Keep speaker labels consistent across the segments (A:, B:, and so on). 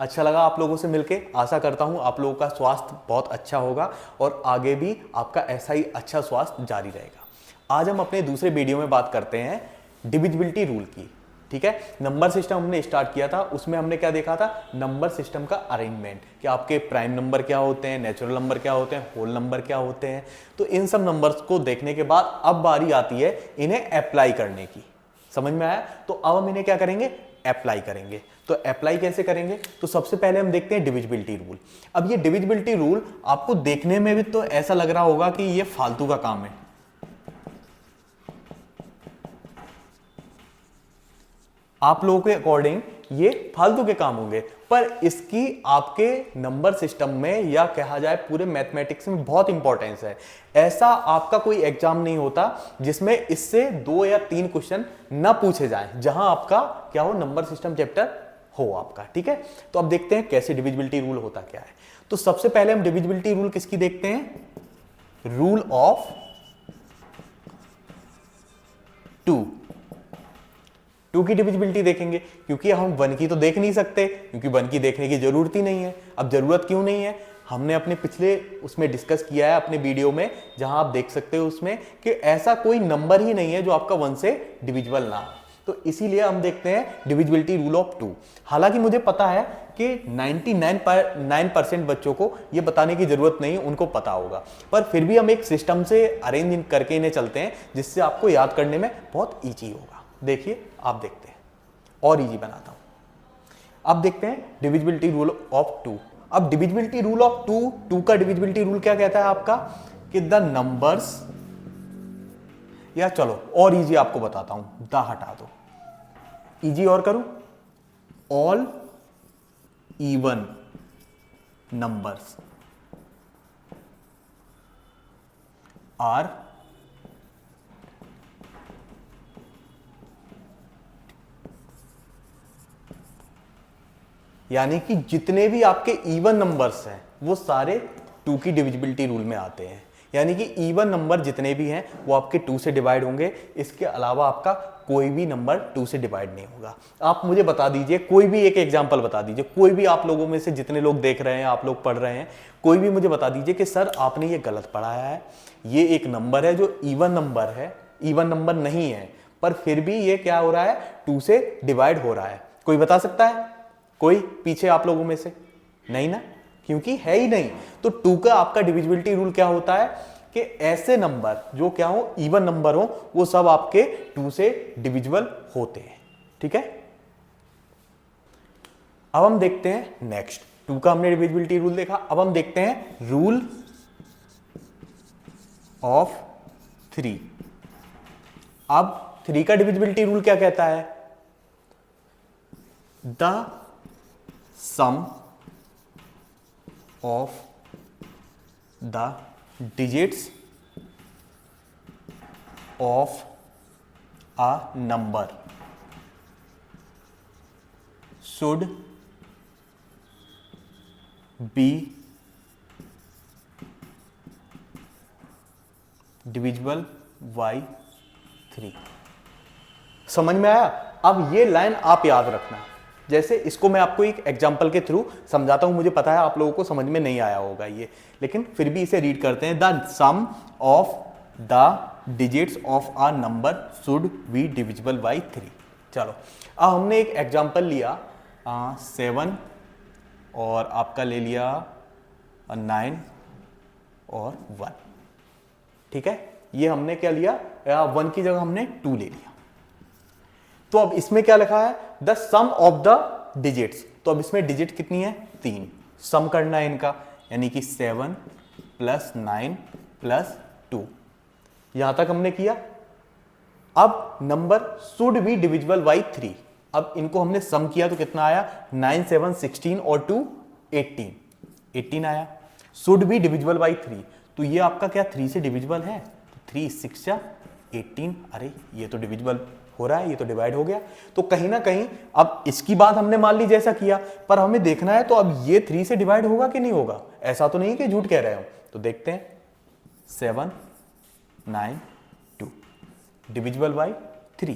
A: अच्छा लगा आप लोगों से मिलके। आशा करता हूँ आप लोगों का स्वास्थ्य बहुत अच्छा होगा और आगे भी आपका ऐसा ही अच्छा स्वास्थ्य जारी रहेगा। आज हम अपने दूसरे वीडियो में बात करते हैं डिविजिबिलिटी रूल की। ठीक है, नंबर सिस्टम हमने स्टार्ट किया था, उसमें हमने क्या देखा था, नंबर सिस्टम का अरेंजमेंट, कि आपके प्राइम नंबर क्या होते हैं, नेचुरल नंबर क्या होते हैं, होल नंबर क्या होते हैं। तो इन सब नंबर्स को देखने के बाद अब बारी आती है इन्हें अप्लाई करने की। समझ में आया? तो अब हम इन्हें क्या करेंगे, अप्लाई करेंगे। तो अप्लाई कैसे करेंगे, तो सबसे पहले हम देखते हैं डिविजिबिलिटी रूल। अब ये डिविजिबिलिटी रूल आपको देखने में भी तो ऐसा लग रहा होगा कि ये फालतू का काम है, आप लोगों के अकॉर्डिंग ये फालतू के काम होंगे, पर इसकी आपके नंबर सिस्टम में या कहा जाए पूरे मैथमेटिक्स में बहुत इंपॉर्टेंस है। ऐसा आपका कोई एग्जाम नहीं होता जिसमें इससे 2 या 3 क्वेश्चन ना पूछे जाएं, जहां आपका क्या हो, नंबर सिस्टम चैप्टर हो आपका। ठीक है, तो अब देखते हैं कैसे डिविजिबिलिटी रूल होता क्या है। तो सबसे पहले हम डिविजिबिलिटी रूल किसकी देखते हैं, रूल ऑफ 2 की डिविजिबिलिटी देखेंगे, क्योंकि हम 1 की तो देख नहीं सकते, क्योंकि 1 की देखने की जरूरत ही नहीं है। अब जरूरत क्यों नहीं है, हमने अपने पिछले उसमें डिस्कस किया है अपने वीडियो में, जहां आप देख सकते हो उसमें कि ऐसा कोई नंबर ही नहीं है जो आपका 1 से डिविजिबल ना हो। तो इसीलिए हम देखते हैं डिविजिबिलिटी रूल ऑफ 2। हालांकि मुझे पता है कि 99% बच्चों को ये बताने की जरूरत नहीं, उनको पता होगा, पर फिर भी हम एक सिस्टम से अरेंज करके इन्हें चलते हैं जिससे आपको याद करने में बहुत ईजी होगा। देखिए, आप देखते हैं और इजी बनाता हूं। अब देखते हैं डिविजिबिलिटी रूल ऑफ 2। अब डिविजिबिलिटी रूल ऑफ 2 का डिविजिबिलिटी रूल क्या कहता है आपका, कि द नंबर्स, या चलो और इजी आपको बताता हूं, द हटा दो, इजी और करूं, ऑल इवन नंबर्स आर यानी कि जितने भी आपके इवन नंबर्स हैं वो सारे 2 की डिविजिबिलिटी रूल में आते हैं। यानी कि इवन नंबर जितने भी हैं वो आपके 2 से डिवाइड होंगे, इसके अलावा आपका कोई भी नंबर 2 से डिवाइड नहीं होगा। आप मुझे बता दीजिए, कोई भी एक एग्जांपल बता दीजिए, कोई भी आप लोगों में से जितने लोग देख रहे हैं, आप लोग पढ़ रहे हैं, कोई भी मुझे बता दीजिए कि सर आपने ये गलत पढ़ाया है, ये एक नंबर है जो इवन नंबर है, इवन नंबर नहीं है, पर फिर भी ये क्या हो रहा है, 2 से डिवाइड हो रहा है। कोई बता सकता है? कोई पीछे आप लोगों में से? नहीं ना, क्योंकि है ही नहीं। तो 2 का आपका डिविजिबिलिटी रूल क्या होता है, कि ऐसे नंबर जो क्या हो, इवन नंबर हो, वो सब आपके 2 से डिविजिबल होते हैं। ठीक है, अब हम देखते हैं नेक्स्ट। 2 का हमने डिविजिबिलिटी रूल देखा, अब हम देखते हैं रूल ऑफ 3। अब 3 का डिविजिबिलिटी रूल क्या कहता है, the sum of the digits of a number should be divisible by 3। समझ में आया? अब ये लाइन आप याद रखना। जैसे इसको मैं आपको एक एग्जांपल के थ्रू समझाता हूं, मुझे पता है आप लोगों को समझ में नहीं आया होगा ये, लेकिन फिर भी इसे रीड करते हैं। The sum of the digits of a number should be divisible by 3। चलो, अब हमने एक एग्जांपल लिया 7 और आपका ले लिया 9 और 1। ठीक है, ये हमने क्या लिया, 1 की जगह हमने 2 ले लिया। तो अब इसमें क्या लिखा है, the sum of the digits. तो अब इसमें डिजिट कितनी है, 3, सम करना है इनका, यानी कि 7 + 9 + 2। यहां तक हमने किया। अब number should be divisible by 3। अब इनको हमने सम किया तो कितना आया, 9 7 16 और 2 18 आया। शुड बी डिविजिबल बाई 3, तो ये आपका क्या 3 से डिविजिबल है, तो 3 6 18। अरे ये तो डिविजिबल हो रहा है, ये तो डिवाइड हो गया। तो कहीं ना कहीं अब इसकी बात हमने मान ली जैसा किया, पर हमें देखना है तो अब ये 3 से डिवाइड होगा कि नहीं होगा, ऐसा तो नहीं कि झूठ कह रहे हो। तो देखते हैं, 7 9 2 डिविजिबल बाई 3,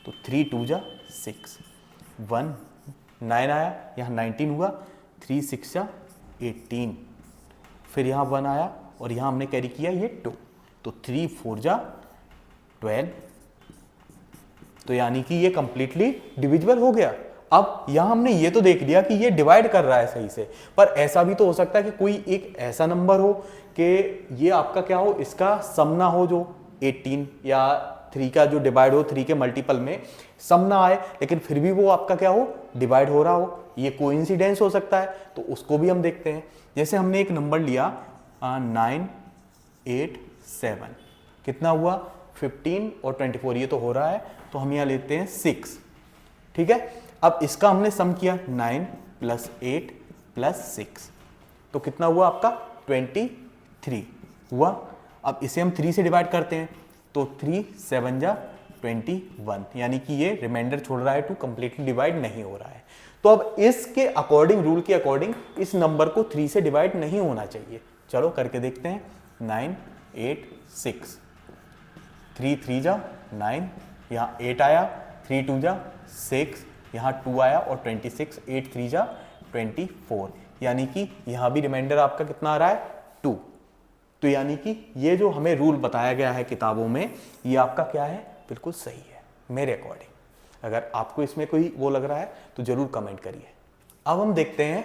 A: तो 3 2 जा 6, 1 9 आया, यहाँ 19 हुआ, 3 6 जा 18, फिर यहाँ 1 आया और यहाँ हमने कैरी किया ये 2, तो 3 4 जा 12, तो यानी कि ये कंप्लीटली डिविजिबल हो गया। अब यहां हमने ये तो देख लिया कि ये डिवाइड कर रहा है सही से, पर ऐसा भी तो हो सकता है कि कोई एक ऐसा नंबर हो कि ये आपका क्या हो, इसका सम ना हो, जो 18 या 3 का जो डिवाइड हो, 3 के मल्टीपल में सम ना आए, लेकिन फिर भी वो आपका क्या हो, डिवाइड हो रहा हो। ये कोइंसिडेंस हो सकता है, तो उसको भी हम देखते हैं। जैसे हमने एक नंबर लिया 9 8 7, कितना हुआ 15 और 24, ये तो हो रहा है, तो हम यहाँ लेते हैं 6, ठीक है। अब इसका हमने सम किया 9 + 8 + 6, तो कितना हुआ आपका 23 हुआ। अब इसे हम 3 से डिवाइड करते हैं, तो 3 7 जा 21, यानी कि ये रिमाइंडर छोड़ रहा है, 2 कंप्लीटली डिवाइड नहीं हो रहा है। तो अब इसके अकॉर्डिंग, रूल के अकॉर्डिंग इस नंबर को 3 से डिवाइड नहीं होना चाहिए। चलो करके देखते हैं। 9 8 6, 3 3 जा 9, यहाँ 8 आया, 3 2 जा 6, यहाँ 2 आया और 26, 8 3 जा 24, यानी कि यहाँ भी रिमाइंडर आपका कितना आ रहा है 2। तो यानी कि ये जो हमें रूल बताया गया है किताबों में, ये आपका क्या है, बिल्कुल सही है मेरे अकॉर्डिंग। अगर आपको इसमें कोई वो लग रहा है तो जरूर कमेंट करिए। अब हम देखते हैं,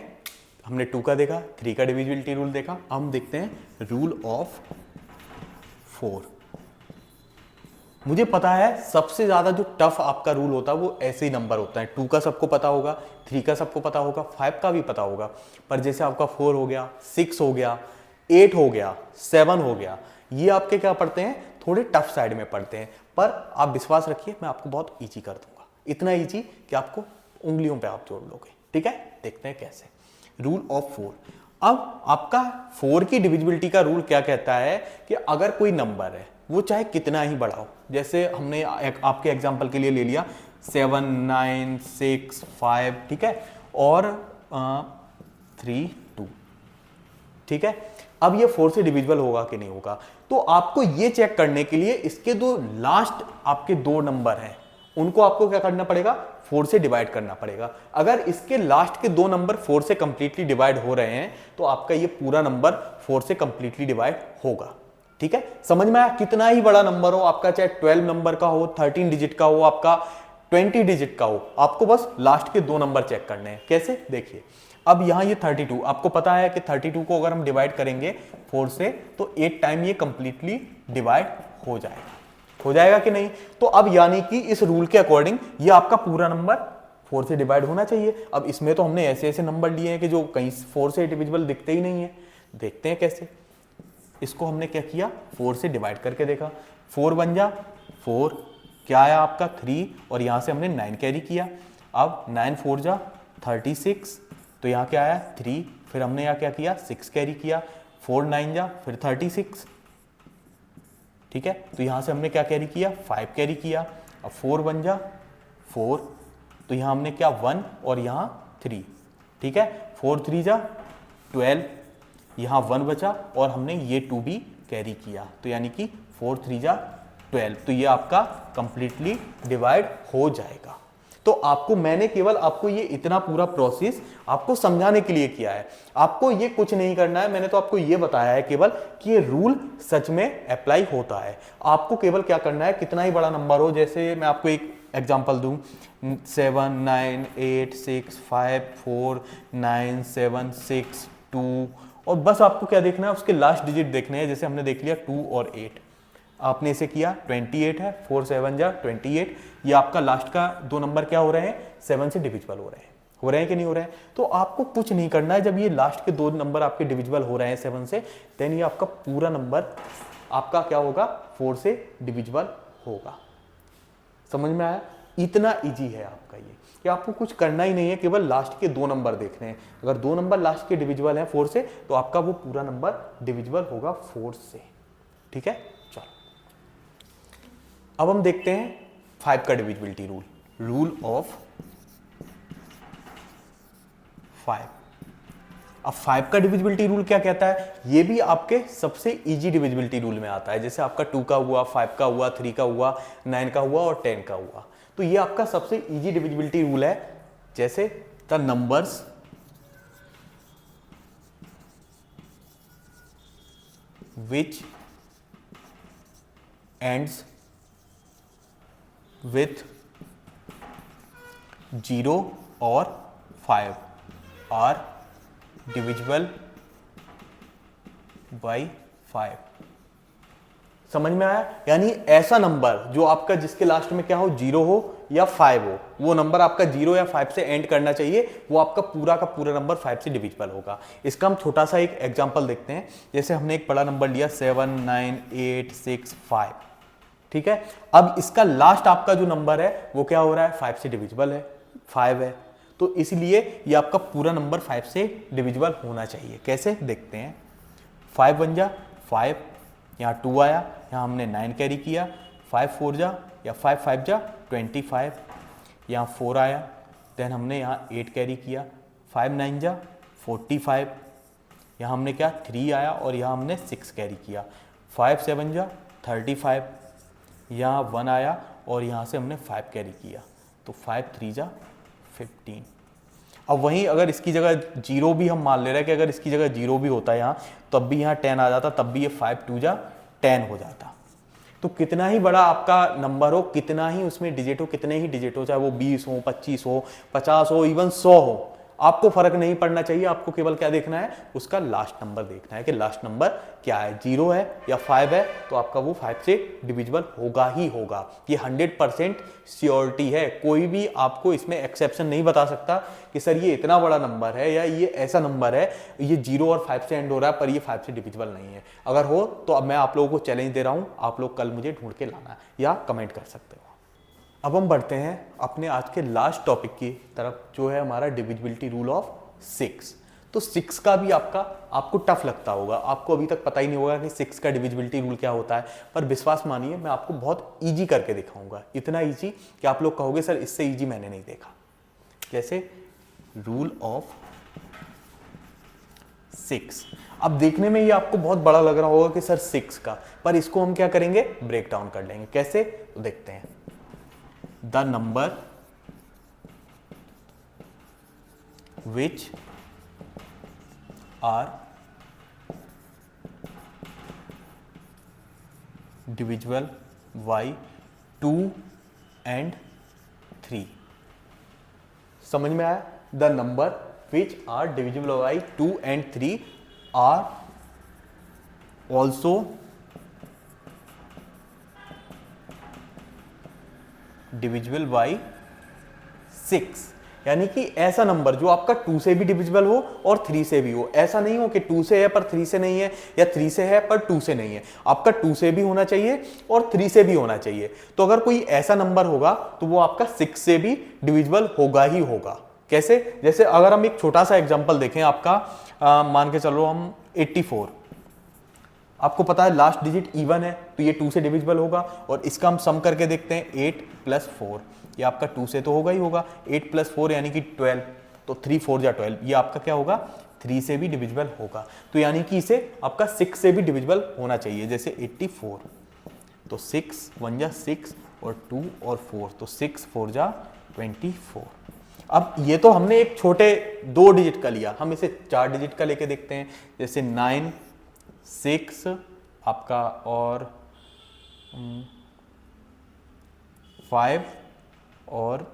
A: हमने 2 का देखा, 3 का डिविजिबिलिटी रूल देखा, अब हम देखते हैं रूल ऑफ 4। मुझे पता है सबसे ज्यादा जो टफ आपका रूल होता है वो ऐसे ही नंबर होता है। 2 का सबको पता होगा, 3 का सबको पता होगा, 5 का भी पता होगा, पर जैसे आपका 4 हो गया, 6 हो गया, 8 हो गया, 7 हो गया, ये आपके क्या पढ़ते हैं, थोड़े टफ साइड में पढ़ते हैं। पर आप विश्वास रखिए, मैं आपको बहुत ईजी कर दूंगा, इतना ईजी कि आपको उंगलियों पे आप जोड़ लोगे, ठीक है। देखते हैं कैसे। Rule of 4। अब आपका 4 की डिविजिबिलिटी का रूल क्या कहता है कि अगर कोई नंबर है वो चाहे कितना ही बड़ा हो, जैसे हमने आपके एग्जांपल के लिए ले लिया 7 9 6 5, ठीक है, और 3 2, ठीक है। अब ये 4 से डिविजिबल होगा कि नहीं होगा, तो आपको ये चेक करने के लिए इसके जो लास्ट आपके 2 नंबर हैं उनको आपको क्या करना पड़ेगा, 4 से डिवाइड करना पड़ेगा। अगर इसके लास्ट के 2 नंबर 4 से कंप्लीटली डिवाइड हो रहे हैं तो आपका ये पूरा नंबर 4 से कंप्लीटली डिवाइड होगा, ठीक है। समझ में आया। कितना ही बड़ा नंबर हो आपका, चाहे 12 नंबर का हो, 13 डिजिट का हो, आपका 20 डिजिट का हो, आपको बस लास्ट के 2 नंबर चेक करने हैं। कैसे, देखिए। अब यहां ये 32, आपको पता है कि 32 को अगर हम डिवाइड करेंगे 4 से तो 8 टाइम ये कंप्लीटली डिवाइड हो जाएगा कि नहीं। तो अब यानी कि इस रूल के अकॉर्डिंग ये आपका पूरा नंबर 4 से डिवाइड होना चाहिए। अब इसमें तो हमने ऐसे ऐसे नंबर लिए हैं कि जो कहीं 4 से डिविजिबल दिखते ही नहीं है। देखते हैं कैसे। इसको हमने क्या किया, 4 से डिवाइड करके देखा, 4 बन जा 4, क्या आया आपका 3, और यहां से हमने 9 कैरी किया। अब 9 4 जा 36, तो यहाँ क्या आया 3, फिर हमने यहाँ क्या किया 6 कैरी किया, 4 9 जा फिर 36, ठीक है। तो यहाँ से हमने क्या कैरी किया 5 कैरी किया। अब 4 बन जा 4, तो यहाँ हमने क्या 1 और यहाँ 3, ठीक है। 4 3 जा 12, यहाँ 1 बचा और हमने ये 2 भी कैरी किया, तो यानी कि 4 3 जा 12, तो ये आपका कंप्लीटली डिवाइड हो जाएगा। तो आपको, मैंने केवल आपको ये इतना पूरा प्रोसेस आपको समझाने के लिए किया है, आपको ये कुछ नहीं करना है। मैंने तो आपको ये बताया है केवल कि ये रूल सच में अप्लाई होता है। आपको केवल क्या करना है, कितना ही बड़ा नंबर हो, जैसे मैं आपको एक एग्जांपल दूं 7 9 8 6 5 4 9 7 6 2, और बस आपको क्या देखना है, उसके लास्ट डिजिट देखने हैं। जैसे हमने देख लिया 2 और 8, आपने इसे किया 28 है, 4 7 जा 28, ये आपका लास्ट का 2 नंबर क्या हो रहे हैं, 7 से डिविजिबल हो रहे हैं कि नहीं हो रहे हैं। तो आपको कुछ नहीं करना है, जब ये लास्ट के 2 नंबर आपके डिविजिबल हो रहे हैं 7 से, देन ये आपका पूरा नंबर आपका क्या होगा, 4 से डिविजिबल होगा। समझ में आया। इतना इजी है आपका ये कि आपको कुछ करना ही नहीं है, केवल लास्ट के 2 नंबर देखने हैं। अगर 2 नंबर लास्ट के डिविजिबल हैं 4 से, तो आपका वो पूरा नंबर डिविजिबल होगा 4 से, ठीक है। चलो अब हम देखते हैं 5 का डिविजिबिलिटी रूल, रूल ऑफ 5। अब 5 का डिविजिबिलिटी रूल क्या कहता है, ये भी आपके सबसे इजी डिविजिबिलिटी रूल में आता है। जैसे आपका 2 का हुआ, 5 का हुआ, 3 का हुआ, 9 का हुआ और 10 का हुआ, तो ये आपका सबसे इजी डिविजिबिलिटी रूल है। जैसे the numbers which ends with 0 or 5 are divisible by 5। समझ में आया? यानी ऐसा नंबर जो आपका जिसके लास्ट में क्या हो, 0 हो या 5 हो, वो नंबर आपका 0 या 5 से एंड करना चाहिए, वो आपका पूरा का पूरा नंबर 5 से डिविजिबल होगा। इसका हम छोटा सा एक एग्जांपल देखते हैं। जैसे हमने एक बड़ा नंबर लिया 7 9 8 6 5, ठीक है। अब इसका लास्ट आपका जो नंबर है वो क्या हो रहा है, 5 से डिविजिबल है, 5 है, तो इसलिए ये आपका पूरा नंबर 5 से डिविजिबल होना चाहिए। कैसे देखते हैं, 5 1 जा 5, यहाँ 2 आया, यहाँ हमने 9 कैरी किया, 5 4 जा या 5 5 जा 25, यहाँ 4 आया, देन हमने यहाँ 8 कैरी किया, 5 9 जा 45, यहाँ हमने क्या 3 आया और यहाँ हमने 6 कैरी किया, 5 7 जा 35, यहाँ 1 आया और यहाँ से हमने 5 कैरी किया, तो 5 3 जा 15। अब वहीं अगर इसकी जगह 0 भी हम मान ले रहे हैं कि अगर इसकी जगह 0 भी होता है यहाँ, तब भी यहाँ 10 आ जाता, तब भी ये 5 2 जा 10 हो जाता। तो कितना ही बड़ा आपका नंबर हो, कितना ही उसमें डिजिट हो, कितने ही डिजिट हो, चाहे वो 20 हो 25 हो 50 हो इवन 100 हो, आपको फर्क नहीं पड़ना चाहिए। आपको केवल क्या देखना है, उसका लास्ट नंबर देखना है कि लास्ट नंबर क्या है, 0 है या 5 है, तो आपका वो 5 से डिविजिबल होगा ही होगा। ये 100% श्योरिटी है, कोई भी आपको इसमें एक्सेप्शन नहीं बता सकता कि सर ये इतना बड़ा नंबर है या ये ऐसा नंबर है, ये 0 और 5 से एंड हो रहा है पर ये 5 से डिविजिबल नहीं है। अगर हो तो अब मैं आप लोगों को चैलेंज दे रहा हूं, आप लोग कल मुझे ढूंढ के लाना या कमेंट कर सकते हो। अब हम बढ़ते हैं अपने आज के लास्ट टॉपिक की तरफ, जो है हमारा डिविजिबिलिटी रूल ऑफ 6। तो 6 का भी आपको टफ लगता होगा, आपको अभी तक पता ही नहीं होगा कि 6 का डिविजिबिलिटी रूल क्या होता है, पर विश्वास मानिए मैं आपको बहुत इजी करके दिखाऊंगा, इतना इजी कि आप लोग कहोगे सर इससे इजी मैंने नहीं देखा। जैसे रूल ऑफ 6, अब देखने में ये आपको बहुत बड़ा लग रहा होगा कि सर 6 का, पर इसको हम क्या करेंगे, ब्रेक डाउन कर लेंगे। कैसे, तो देखते हैं। The number which are divisible by 2 and 3। समझ में आया? The number which are divisible by 2 and 3 are also divisible by 6। यानी कि ऐसा नंबर जो आपका 2 से भी डिविजिबल हो और 3 से भी हो। ऐसा नहीं हो कि 2 से है पर 3 से नहीं है, या 3 से है पर 2 से नहीं है। आपका 2 से भी होना चाहिए और 3 से भी होना चाहिए। तो अगर कोई ऐसा नंबर होगा तो वो आपका 6 से भी डिविजिबल होगा ही होगा। कैसे, जैसे अगर हम एक छोटा सा एग्जांपल देखें, आपका मान के चलो हम 84, आपको पता है लास्ट डिजिट इवन है तो ये 2 से डिविजिबल होगा, और इसका हम सम करके देखते हैं 8 + 4, ये आपका 2 से तो होगा ही होगा। 8 + 4 यानी कि 12, तो 3 4 जा 12, ये आपका क्या होगा, 3 से भी डिविजिबल होगा। तो यानी कि इसे आपका 6 से भी डिविजिबल होना चाहिए। जैसे 84, तो 6 1 जा 6 और 2 और 4, तो 6 4 जा 24। अब ये तो हमने एक छोटे 2 डिजिट का लिया, हम इसे 4 डिजिट का लेके देखते हैं। जैसे 9 6 आपका और 5 और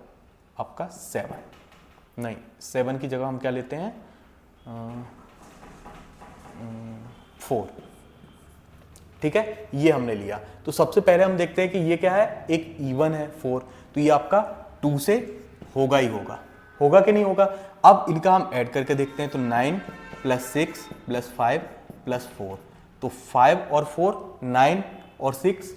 A: आपका 7, नहीं 7 की जगह हम क्या लेते हैं, 4। ठीक है, ये हमने लिया। तो सबसे पहले हम देखते हैं कि ये क्या है, एक इवन है 4, तो ये आपका 2 से होगा ही होगा, होगा कि नहीं होगा। अब इनका हम ऐड करके देखते हैं, तो 9 + 6 + 5 + 4, तो 5 और 4 9 और 6,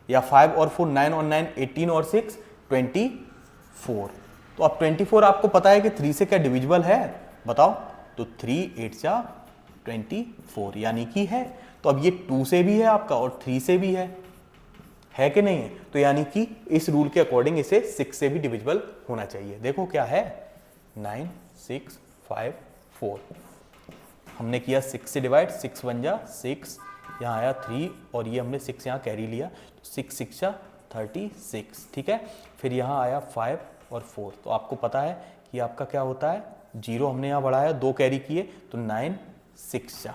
A: या 5 और 4 9 और 9 18 और 6 24। तो अब 24 आपको पता है कि 3 से क्या डिविजिबल है, बताओ। तो 3 8 जा 24, यानी कि है। तो अब ये 2 से भी है आपका और 3 से भी है कि नहीं है। तो यानी कि इस रूल के अकॉर्डिंग इसे 6 से भी डिविजिबल होना चाहिए। देखो क्या है, 9 6 5 4, हमने किया 6 से डिवाइड, 6 1 जा 6, यहाँ आया 3 और ये हमने 6 यहाँ कैरी लिया, तो 6 6 जा 36। ठीक है, फिर यहाँ आया 5 और 4, तो आपको पता है ये आपका क्या होता है, 0 हमने यहाँ बढ़ाया, 2 कैरी किए तो 9 6 जा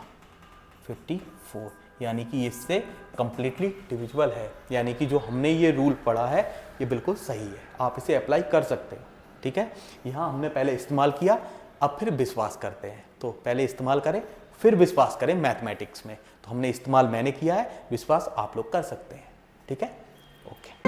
A: 54, यानी कि इससे कंप्लीटली डिविजिबल है। यानी कि जो हमने ये रूल पढ़ा है ये बिल्कुल सही है, आप इसे अप्लाई कर सकते हो। ठीक है, यहाँ हमने पहले इस्तेमाल किया, अब फिर विश्वास करते हैं। तो पहले इस्तेमाल करें फिर विश्वास करें मैथमेटिक्स में। तो हमने इस्तेमाल मैंने किया है, विश्वास आप लोग कर सकते हैं। ठीक है, ओके।